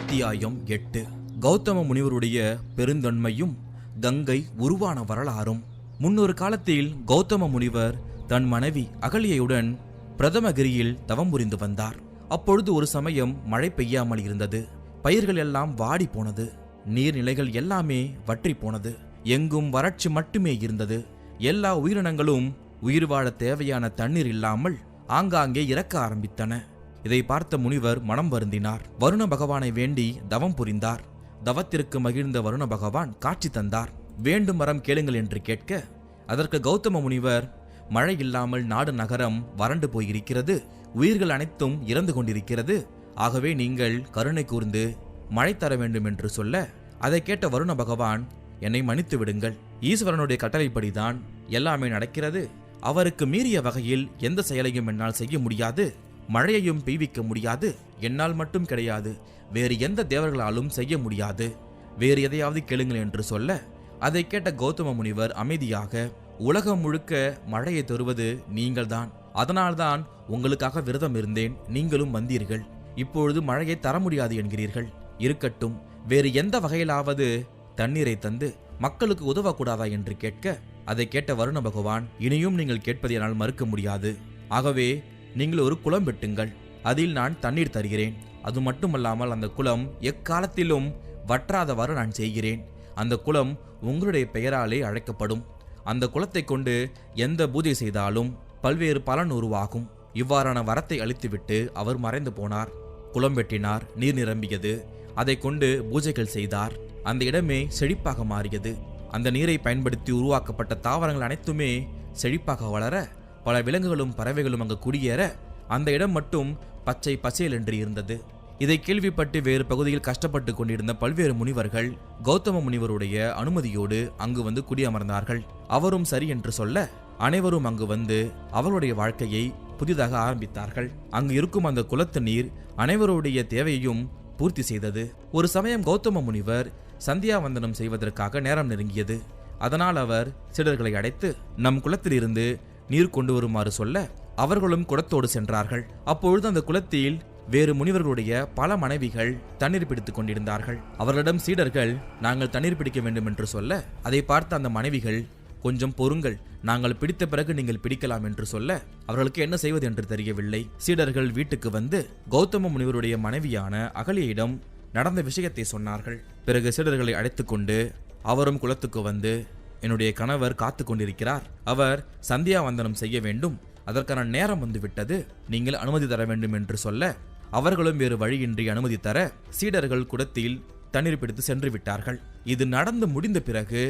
அத்தியாயம் 8. கௌதம முனிவருடைய பெருந்தன்மையும் கங்கை உருவான வரலாறும். முன்னொரு காலத்தில் கௌதம முனிவர் தன் மனைவி அகலியையுடன் பிரதமகிரியில் தவம் புரிந்து வந்தார். அப்பொழுது ஒரு சமயம் மழை பெய்யாமல் இருந்தது. பயிர்கள் எல்லாம் வாடி போனது. நீர்நிலைகள் எல்லாமே வற்றி போனது. எங்கும் வறட்சி மட்டுமே இருந்தது. எல்லா உயிரினங்களும் உயிர் வாழ தேவையான தண்ணீர் இல்லாமல் ஆங்காங்கே இறக்க ஆரம்பித்தன. இதை பார்த்த முனிவர் மனம் வருந்தினார். வருண பகவானை வேண்டி தவம் புரிந்தார். தவத்திற்கு மகிழ்ந்த வருண பகவான் காட்சி தந்தார். வேண்டும் வரம் கேளுங்கள் என்று கேட்க, அதற்கு கௌதம முனிவர், மழை இல்லாமல் நாடு நகரம் வறண்டு போயிருக்கிறது, உயிர்கள் அனைத்தும் இறந்து கொண்டிருக்கிறது, ஆகவே நீங்கள் கருணை கூர்ந்து மழை தர வேண்டும் என்று சொல்ல, அதை கேட்ட வருண பகவான், என்னை மன்னித்து விடுங்கள், ஈஸ்வரனுடைய கட்டளைப்படிதான் எல்லாமே நடக்கிறது. அவருக்கு மீறிய வகையில் எந்த செயலையும் என்னால் செய்ய முடியாது. மழையையும் பெய்விக்க முடியாது. என்னால் மட்டும் கிடையாது, வேறு எந்த தேவர்களாலும் செய்ய முடியாது. வேறு எதையாவது கேளுங்கள் என்று சொல்ல, அதை கேட்ட கௌதம முனிவர் அமைதியாக, உலகம் முழுக்க மழையை தருவது நீங்கள்தான், அதனால்தான் உங்களுக்காக விரதம் இருந்தேன், நீங்களும் வந்தீர்கள். இப்பொழுது மழையை தர முடியாது என்கிறீர்கள். இருக்கட்டும், வேறு எந்த வகையிலாவது தண்ணீரை தந்து மக்களுக்கு உதவக்கூடாதா என்று கேட்க, அதை கேட்ட வருண பகவான், இனியும் நீங்கள் கேட்பதை என்னால் மறுக்க முடியாது. ஆகவே நீங்கள் ஒரு குளம் வெட்டுங்கள், அதில் நான் தண்ணீர் தருகிறேன். அது மட்டுமல்லாமல் அந்த குளம் எக்காலத்திலும் வற்றாதவாறு நான் செய்கிறேன். அந்த குளம் உங்களுடைய பெயராலே அழைக்கப்படும். அந்த குளத்தை கொண்டு எந்த பூஜை செய்தாலும் பல்வேறு பலன் உருவாகும். இவ்வாறான வரத்தை அளித்துவிட்டு அவர் மறைந்து போனார். குளம் வெட்டினார், நீர் நிரம்பியது. அதை கொண்டு பூஜைகள் செய்தார். அந்த இடமே செழிப்பாக மாறியது. அந்த நீரை பயன்படுத்தி உருவாக்கப்பட்ட தாவரங்கள் அனைத்துமே செழிப்பாக வளர, பல விலங்குகளும் பறவைகளும் அங்கு குடியேற, அந்த இடம் மட்டும் பச்சை பசேல் என்று இருந்தது. இதை கேள்விப்பட்டு வேறு பகுதியில் கஷ்டப்பட்டு கொண்டிருந்த பல்வேறு முனிவர்கள் கௌதம முனிவருடைய அனுமதியோடு அங்கு வந்து குடியமர்ந்தார்கள். அவரும் சரி என்று சொல்ல, அனைவரும் அங்கு வந்து அவர்களுடைய வாழ்க்கையை புதிதாக ஆரம்பித்தார்கள். அங்கு இருக்கும் அந்த குளத்து நீர் அனைவருடைய தேவையையும் பூர்த்தி செய்தது. ஒரு சமயம் கௌதம முனிவர் சந்தியாவந்தனம் செய்வதற்காக நேரம் நெருங்கியது. அதனால் அவர் சீடர்களை அழைத்து நம் குளத்திலிருந்து நீர் கொண்டு வருமாறு சொல்ல, அவர்களும் குளத்தோடு சென்றார்கள். அப்பொழுது அந்த குளத்தில் வேறு முனிவர்களுடைய பல மனைவிகள் தண்ணீர் பிடித்துக் கொண்டிருந்தார்கள். அவர்களிடம் சீடர்கள், நாங்கள் தண்ணீர் பிடிக்க வேண்டும் என்று சொல்ல, அதை பார்த்த அந்த மனைவிகள், கொஞ்சம் பொறுங்கள், நாங்கள் பிடித்த பிறகு நீங்கள் பிடிக்கலாம் என்று சொல்ல, அவர்களுக்கு என்ன செய்வது என்று தெரியவில்லை. சீடர்கள் வீட்டுக்கு வந்து கௌதம முனிவருடைய மனைவியான அகலியிடம் நடந்த விஷயத்தை சொன்னார்கள். பிறகு சீடர்களை அழைத்துக் கொண்டு அவரும் குளத்துக்கு வந்து, என்னுடைய கணவர் காத்து கொண்டிருக்கிறார், அவர் சந்தியாவந்தனம் செய்ய வேண்டும், அதற்கான நேரம் வந்துவிட்டது, நீங்கள் அனுமதி தர வேண்டும் என்று சொல்ல, அவர்களும் வேறு வழியின்றி அனுமதி தர சீடர்கள் குடத்தில் தண்ணீர் பிடித்து சென்று விட்டார்கள். இது நடந்து முடிந்த பிறகு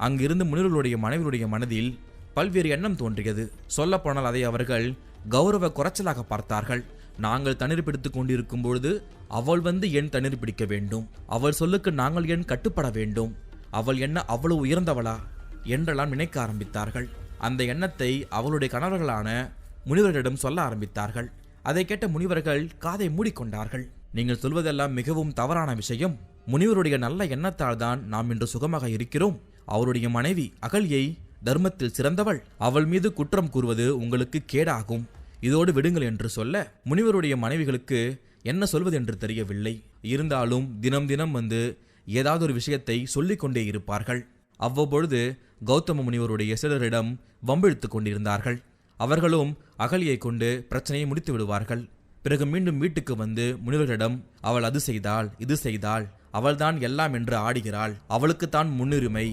அங்கிருந்து முனிவர்களுடைய மனைவியுடைய மனதில் பல்வேறு எண்ணம் தோன்றியது. சொல்ல போனால் அதை அவர்கள் கௌரவ குறைச்சலாக பார்த்தார்கள். நாங்கள் தண்ணீர் பிடித்துக் கொண்டிருக்கும் பொழுது அவள் வந்து ஏன் தண்ணீர் பிடிக்க வேண்டும், அவள் சொல்லுக்கு நாங்கள் ஏன் கட்டுப்பட வேண்டும், அவள் என்ன அவ்வளவு உயர்ந்தவளா என்றெல்லாம் நினைக்க ஆரம்பித்தார்கள். அந்த எண்ணத்தை அவளுடைய கணவர்களான முனிவர்களிடம் சொல்ல ஆரம்பித்தார்கள். அதை கேட்ட முனிவர்கள் காதை மூடிக்கொண்டார்கள். நீங்கள் சொல்வதெல்லாம் மிகவும் தவறான விஷயம். முனிவருடைய நல்ல எண்ணத்தால் தான் நாம் இன்று சுகமாக இருக்கிறோம். அவருடைய மனைவி அகலியை தர்மத்தில் சிறந்தவள், அவள் மீது குற்றம் கூறுவது உங்களுக்கு கேடாகும், இதோடு விடுங்கள் என்று சொல்ல, முனிவருடைய மனைவிகளுக்கு என்ன சொல்வது என்று தெரியவில்லை. இருந்தாலும் தினம் தினம் வந்து ஏதாவது ஒரு விஷயத்தை சொல்லிக் கொண்டே இருப்பார்கள். அவ்வப்பொழுது கௌதம முனிவருடைய சிலரிடம் வம்பிழுத்து கொண்டிருந்தார்கள். அவர்களும் அகலியை கொண்டு பிரச்சனையை முடித்து விடுவார்கள். பிறகு மீண்டும் வீட்டுக்கு வந்து முனிவர்களிடம், அவள் அது செய்தாள், இது செய்தாள், அவள்தான் எல்லாம் என்று ஆடுகிறாள், அவளுக்குத்தான் முன்னுரிமை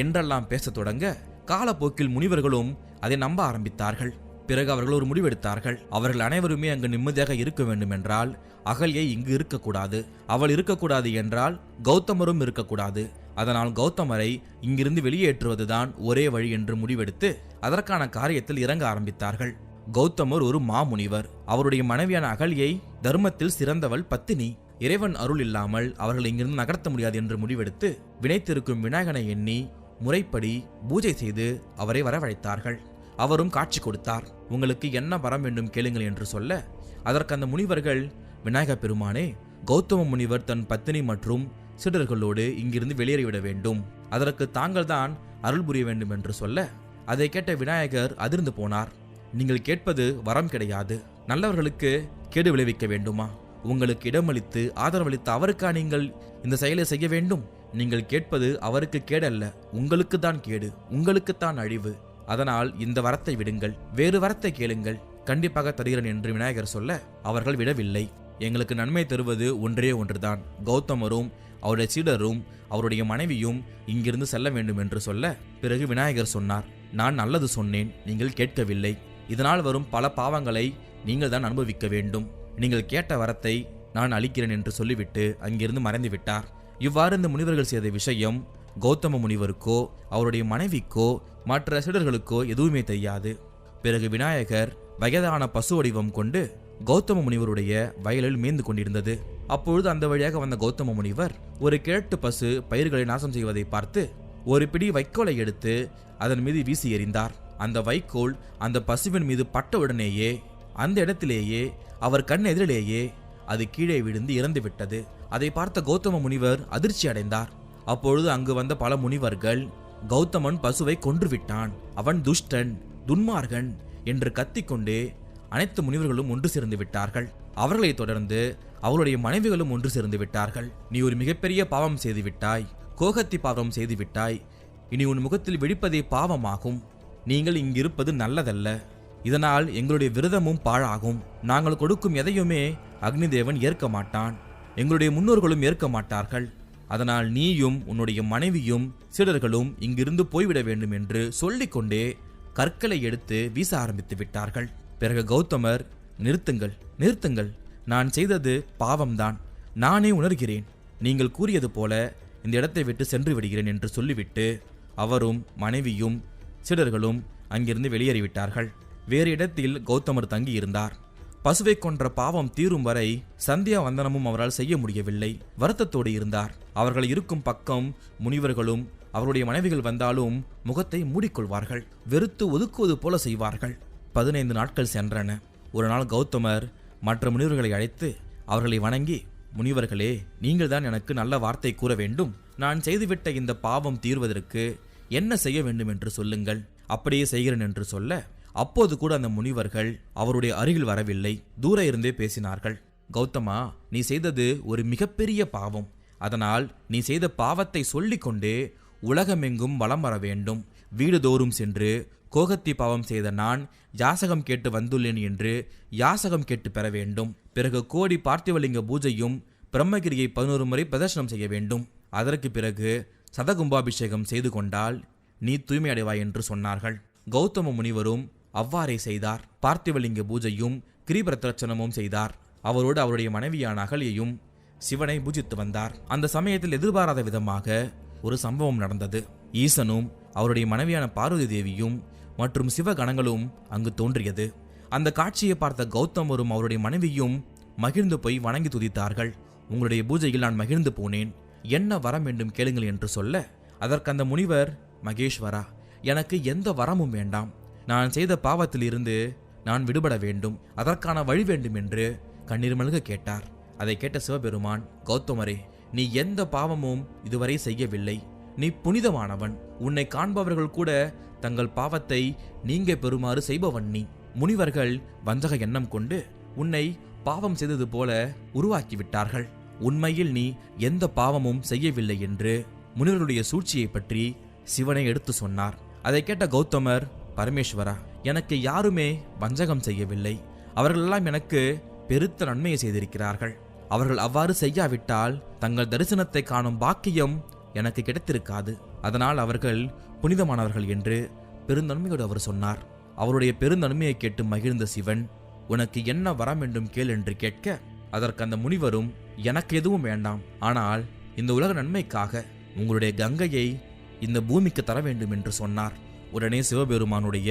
என்றெல்லாம் பேசத் தொடங்க, காலப்போக்கில் முனிவர்களும் அதை நம்ப ஆரம்பித்தார்கள். பிறகு அவர்கள் ஒரு முடிவெடுத்தார்கள். அவர்கள் அனைவருமே அங்கு நிம்மதியாக இருக்க வேண்டும் என்றால் அகலியை இங்கு இருக்கக்கூடாது, அவள் இருக்கக்கூடாது என்றால் கௌதமரும் இருக்கக்கூடாது. அதனால் கௌதமரை இங்கிருந்து வெளியேற்றுவதுதான் ஒரே வழி என்று முடிவெடுத்து அதற்கான காரியத்தில் இறங்க ஆரம்பித்தார்கள். கௌதமர் ஒரு மாமுனிவர். அவருடைய மனைவியான அகலியை தர்மத்தில் சிறந்தவள் பத்தினி. இறைவன் அருள் இல்லாமல் அவர்கள் இங்கிருந்து நகர்த்த முடியாது என்று முடிவெடுத்து வினைத்திருக்கும் விநாயகனை எண்ணி முறைப்படி பூஜை செய்து அவரை வரவழைத்தார்கள். அவரும் காட்சி கொடுத்தார். உங்களுக்கு என்ன வரம் வேண்டும் கேளுங்கள் என்று சொல்ல, அதற்கு அந்த முனிவர்கள், விநாயக பெருமானே, கௌதம முனிவர் தன் பத்தினி மற்றும் சீடர்களோடு இங்கிருந்து வெளியேறிவிட வேண்டும், அதற்கு தாங்கள் தான் அருள் புரிய வேண்டும் என்று சொல்ல, அதை கேட்ட விநாயகர் அதிர்ந்து போனார். நீங்கள் கேட்பது வரம் கிடையாது, நல்லவர்களுக்கு கேடு விளைவிக்க வேண்டுமா? உங்களுக்கு இடமளித்து ஆதரவளித்த அவருக்கா நீங்கள் இந்த செயலை செய்ய வேண்டும்? நீங்கள் கேட்பது அவருக்கு கேடல்ல, உங்களுக்கு தான் கேடு, உங்களுக்குத்தான் அழிவு. அதனால் இந்த வரத்தை விடுங்கள், வேறு வரத்தை கேளுங்கள், கண்டிப்பாக தருகிறேன் என்று விநாயகர் சொல்ல அவர்கள் விடவில்லை. எங்களுக்கு நன்மை தருவது ஒன்றே ஒன்றுதான். கௌதமரும் அவருடைய சீடரும் அவருடைய மனைவியும் இங்கிருந்து செல்ல வேண்டும் என்று சொல்ல பிறகு விநாயகர் சொன்னார், நான் நல்லது சொன்னேன், நீங்கள் கேட்கவில்லை. இதனால் வரும் பல பாவங்களை நீங்கள் தான் அனுபவிக்க வேண்டும். நீங்கள் கேட்ட வரத்தை நான் அளிக்கிறேன் என்று சொல்லிவிட்டு அங்கிருந்து மறைந்து விட்டார். இவ்வாறு இந்த முனிவர்கள் செய்த விஷயம் கௌதம முனிவருக்கோ அவருடைய மனைவிக்கோ மற்ற சீடர்களுக்கோ எதுவுமே தெரியாது. பிறகு விநாயகர் வயதான பசு வடிவம் கொண்டு கௌதம முனிவருடைய வயலில் மேய்ந்து கொண்டிருந்தது. அப்பொழுது அந்த வழியாக வந்த கௌதம முனிவர் ஒரு கிழட்டு பசு பயிர்களை நாசம் செய்வதை பார்த்து ஒரு பிடி வைக்கோலை எடுத்து அதன் மீது வீசி எறிந்தார். அந்த வைக்கோல் அந்த பசுவின் மீது பட்டவுடனேயே அந்த இடத்திலேயே அவர் கண் எதிரிலேயே அது கீழே விழுந்து இறந்து விட்டது. அதை பார்த்த கௌதம முனிவர் அதிர்ச்சி அடைந்தார். அப்பொழுது அங்கு வந்த பல முனிவர்கள், கௌதமன் பசுவை கொன்றுவிட்டான், அவன் துஷ்டன், துன்மார்கன் என்று கத்திக்கொண்டே அனைத்து முனிவர்களும் ஒன்று சேர்ந்து விட்டார்கள். அவர்களை தொடர்ந்து அவருடைய மனைவிகளும் ஒன்று சேர்ந்து விட்டார்கள். நீ ஒரு மிகப்பெரிய பாவம் செய்து விட்டாய், கோகத்தி பாவம் செய்து விட்டாய், இனி உன் முகத்தில் வெடிப்பதே பாவமாகும். நீங்கள் இங்கிருப்பது நல்லதல்ல, இதனால் எங்களுடைய விரதமும் பாழாகும். நாங்கள் கொடுக்கும் எதையுமே அக்னி தேவன் ஏற்க மாட்டான், எங்களுடைய முன்னோர்களும் ஏற்க மாட்டார்கள். அதனால் நீயும் உன்னுடைய மனைவியும் சீடர்களும் இங்கிருந்து போய்விட வேண்டும் என்று சொல்லிக்கொண்டே கற்களை எடுத்து வீச ஆரம்பித்து விட்டார்கள். பிறகு கௌதமர், நிறுத்துங்கள், நிறுத்துங்கள், நான் செய்தது பாவம்தான், நானே உணர்கிறேன், நீங்கள் கூறியது போல இந்த இடத்தை விட்டு சென்று விடுகிறேன் என்று சொல்லிவிட்டு அவரும் மனைவியும் சீடர்களும் அங்கிருந்து வெளியேறிவிட்டார்கள். வேறு இடத்தில் கௌதமர் தங்கியிருந்தார். பசுவை கொன்ற பாவம் தீரும் வரை சந்தியா வந்தனமும் அவரால் செய்ய முடியவில்லை. வருத்தத்தோடு இருந்தார். அவர்கள் இருக்கும் பக்கம் முனிவர்களும் அவருடைய மனைவிகள் வந்தாலும் முகத்தை மூடிக்கொள்வார்கள், வெறுத்து ஒதுக்குவது போல செய்வார்கள். 15 நாட்கள் சென்றன. ஒரு நாள் கௌதமர் மற்ற முனிவர்களை அழைத்து அவர்களை வணங்கி, முனிவர்களே, நீங்கள் தான் எனக்கு நல்ல வார்த்தை கூற வேண்டும். நான் செய்துவிட்ட இந்த பாவம் தீர்வதற்கு என்ன செய்ய வேண்டும் என்று சொல்லுங்கள், அப்படியே செய்கிறேன் என்று சொல்ல அப்போது கூட அந்த முனிவர்கள் அவருடைய அருகில் வரவில்லை, தூர இருந்தே பேசினார்கள். கௌதமா, நீ செய்தது ஒரு மிகப்பெரிய பாவம். அதனால் நீ செய்த பாவத்தை சொல்லிக்கொண்டே உலகமெங்கும் வலம் வர வேண்டும். வீடுதோறும் சென்று கோகத்தி பாவம் செய்த நான் யாசகம் கேட்டு வந்துள்ளேன் என்று யாசகம் கேட்டு பெற வேண்டும். பிறகு கோடி பார்த்திவலிங்க பூஜையும் பிரம்மகிரியை 11 முறை பிரதர்சனம் செய்ய வேண்டும். அதற்கு பிறகு சதகும்பாபிஷேகம் செய்து கொண்டால் நீ தூய்மை அடைவாய் என்று சொன்னார்கள். கௌதம முனிவரும் அவ்வாறே செய்தார். பார்த்திவலிங்க பூஜையும் கிரீபரத்ரச்சனமும் செய்தார். அவரோடு அவருடைய மனைவியான அகலியையும் சிவனை பூஜித்து வந்தார். அந்த சமயத்தில் எதிர்பாராத விதமாக ஒரு சம்பவம் நடந்தது. ஈசனும் அவருடைய மனைவியான பார்வதி தேவியும் மற்றும் சிவகணங்களும் அங்கு தோன்றியது. அந்த காட்சியை பார்த்த கௌதமரும் அவருடைய மனைவியும் மகிழ்ந்து போய் வணங்கி துதித்தார்கள். உங்களுடைய பூஜையில் நான் மகிழ்ந்து போனேன், என்ன வரம் வேண்டும் கேளுங்கள் என்று சொல்ல அதற்கு அந்த முனிவர், மகேஸ்வரா, எனக்கு எந்த வரமும் வேண்டாம், நான் செய்த பாவத்தில் இருந்து நான் விடுபட வேண்டும், அதற்கான வழி வேண்டும் என்று கண்ணீர் மல்க கேட்டார். அதை கேட்ட சிவபெருமான், கௌதமரே, நீ எந்த பாவமும் இதுவரை செய்யவில்லை, நீ புனிதமானவன், உன்னை காண்பவர்கள் கூட தங்கள் பாவத்தை நீங்க பெறுமாறு செய்பவன் நீ. முனிவர்கள் வஞ்சக எண்ணம் கொண்டு உன்னை பாவம் செய்தது போல உருவாக்கிவிட்டார்கள். உண்மையில் நீ எந்த பாவமும் செய்யவில்லை என்று முனிவர்களுடைய சூழ்ச்சியை பற்றி சிவனை எடுத்து சொன்னார். அதை கேட்ட கௌதமர், பரமேஸ்வரா, எனக்கு யாருமே வஞ்சகம் செய்யவில்லை, அவர்களெல்லாம் எனக்கு பெருத்த நன்மையை செய்திருக்கிறார்கள். அவர்கள் அவ்வாறு செய்யாவிட்டால் தங்கள் தரிசனத்தை காணும் பாக்கியம் எனக்கு கிடைத்திருக்காது. அதனால் அவர்கள் புனிதமானவர்கள் என்று பெருந்தன்மையோடு அவர் சொன்னார். அவருடைய பெருந்தன்மையை கேட்டு மகிழ்ந்த சிவன், உனக்கு என்ன வரம் வேண்டும் கேள் என்று கேட்க அதற்கு அந்த முனிவரும், எனக்கு எதுவும் வேண்டாம், ஆனால் இந்த உலக நன்மைக்காக உங்களுடைய கங்கையை இந்த பூமிக்கு தர வேண்டும் என்று சொன்னார். உடனே சிவபெருமானுடைய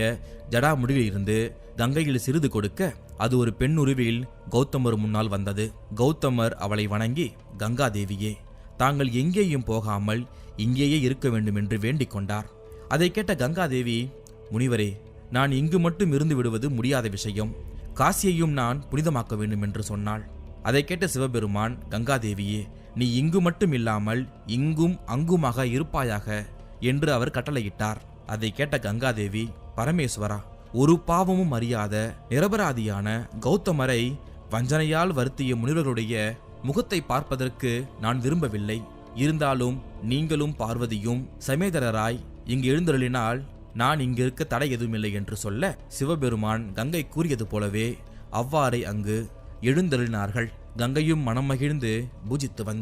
ஜடாமுடியில் இருந்து கங்கையில் சிறிது கொடுக்க அது ஒரு பெண் உருவில் கௌதமர் முன்னால் வந்தது. கௌதமர் அவளை வணங்கி, கங்காதேவியே, தாங்கள் எங்கேயும் போகாமல் இங்கேயே இருக்க வேண்டும் என்று வேண்டிக் கொண்டார். அதை கேட்ட கங்காதேவி, முனிவரே, நான் இங்கு மட்டும் இருந்து விடுவது முடியாத விஷயம், காசியையும் நான் புனிதமாக்க வேண்டும் என்று சொன்னாள். அதை கேட்ட சிவபெருமான், கங்காதேவியே, நீ இங்கு மட்டும் இல்லாமல் இங்கும் அங்குமாக இருப்பாயாக என்று அவர் கட்டளையிட்டார். அதை கேட்ட கங்காதேவி, பரமேஸ்வரா, ஒரு பாவமும் அறியாத நிரபராதியான கௌதமரை வஞ்சனையால் வருத்திய முனிவர்களுடைய முகத்தை பார்ப்பதற்கு நான் விரும்பவில்லை. இருந்தாலும் நீங்களும் பார்வதியும் சமேதரராய் இங்கு எழுந்தருளினால் நான் இங்கிருக்க தடை எதுவுமில்லை என்று சொல்ல, சிவபெருமான் கங்கை கூறியது போலவே அவ்வாறே அங்கு எழுந்தருளினார்கள். கங்கையும் மனம் மகிழ்ந்து பூஜித்து வந்தார்.